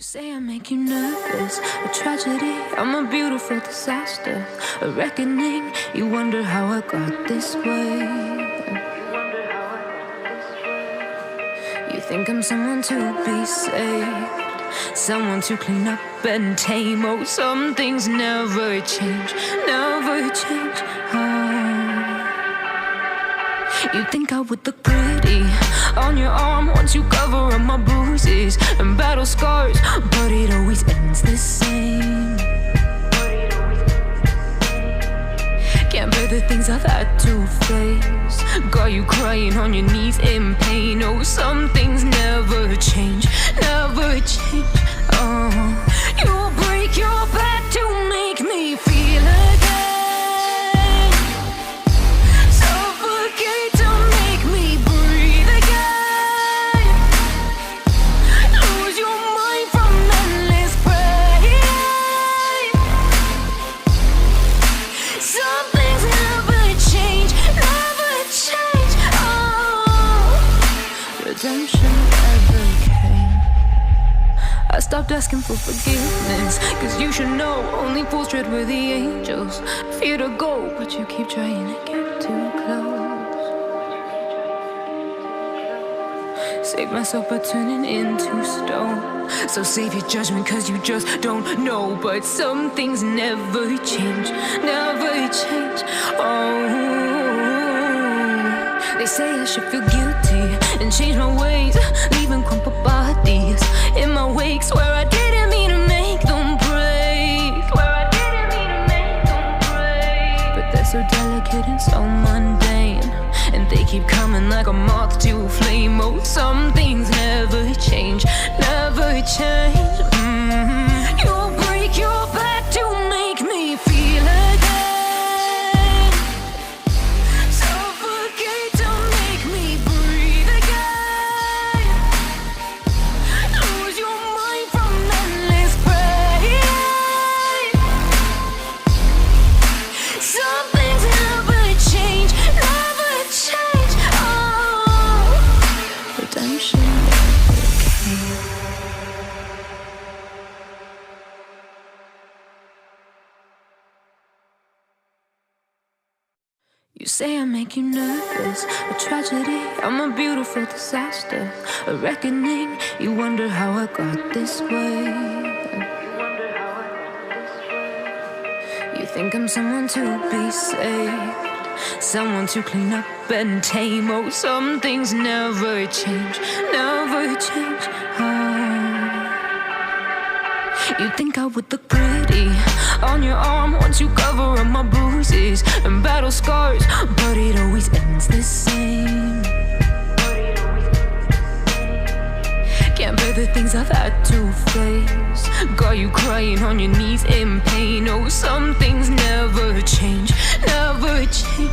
You say I make you nervous, a tragedy, I'm a beautiful disaster, a reckoning, you wonder how I got this way. You think I'm someone to be saved, someone to clean up and tame. Oh, some things never change, never change. You think I would look pretty on your arm once you cover up my bruises and battle scars, but it always ends the same. Can't bear the things I've had to face, got you crying on your knees in pain. Oh, some things never change, never change. You'll break your back to make me feel again. I stopped asking for forgiveness, cause you should know only fools tread where the angels fear to go, but you keep trying to get too close. Save myself by turning into stone, so save your judgment cause you just don't know. But some things never change, never change. They say I should feel guilty and change my ways, leaving crumpled bodies in my wake. Swear I didn't mean to make them break, swear I didn't mean to make them break. But they're so delicate and so mundane, and they keep coming like a moth to a flame. Oh, some things never change, never change. You'll break your back to make me feel again. You say I make you nervous, a tragedy, I'm a beautiful disaster, a reckoning, you wonder how I got this way. You think I'm someone to be saved, someone to clean up and tame. Oh, some things never change, never change. You think I would look pretty on your arm once you cover up my bruises and battle scars, but it always ends the same. Can't bear the things I've had to face, got you crying on your knees in pain. Oh, some things never change, never change.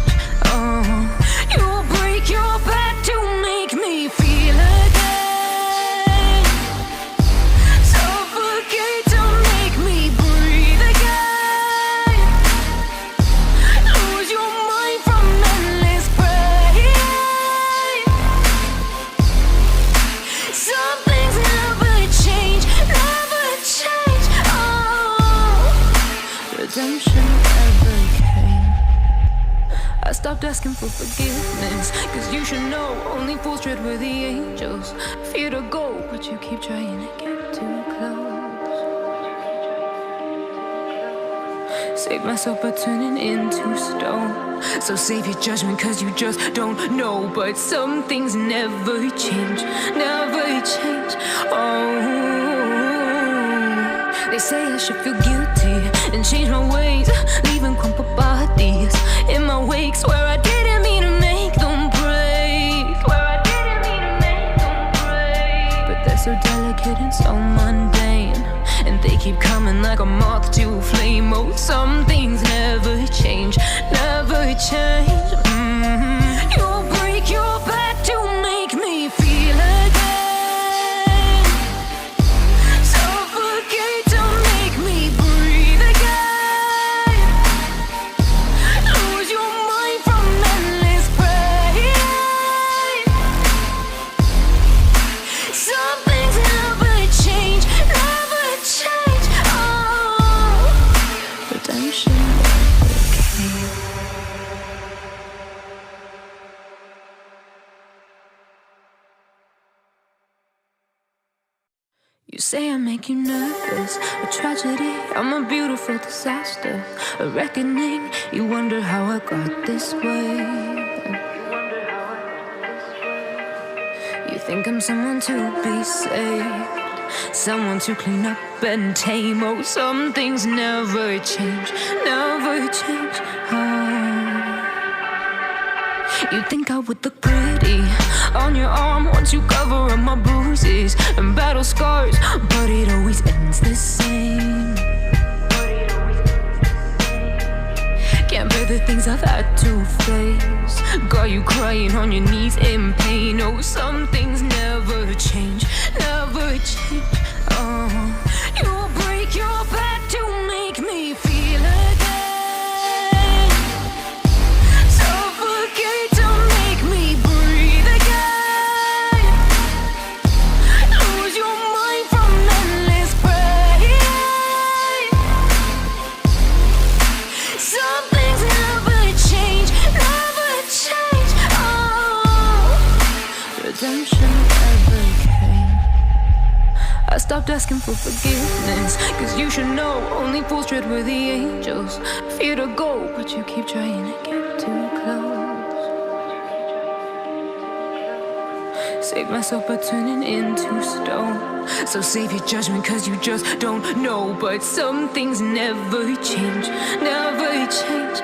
You'll break your back to make me feel again. I stopped asking for forgiveness, cause you should know only fools tread where the angels fear to go, but you keep trying to get too close. Save myself by turning into stone, so save your judgment cause you just don't know. But some things never change, never change. They say I should feel guilty and change my ways, leaving crumpled bodies in my wake. Swear I didn't mean to make them break, swear I didn't mean to make them break. But they're so delicate and so mundane, and they keep coming like a moth to a flame. Oh, some things never change, never change. You'll break your back to make me feel again. Some things never change, never You say I make you nervous, a tragedy, I'm a beautiful disaster, a reckoning, you wonder how I got this way. You think I'm someone to be saved, someone to clean up and tame. Oh, some things never change, never change. You think I would look pretty on your arm once you cover up my bruises and battle scars, but it always ends the same. Can't bear the things I've had to face, got you crying on your knees in pain. Oh, some things never change, never change. You'll break your back to make me feel again, suffocate to make me breathe again, lose your mind from endless pain. Some things never change, never change. Redemption ever came. I stopped asking for forgiveness, cause you should know only fools tread where the angels fear to go, but you keep trying to get too close. Save myself by turning into stone, so save your judgment cause you just don't know. But some things never change, never change.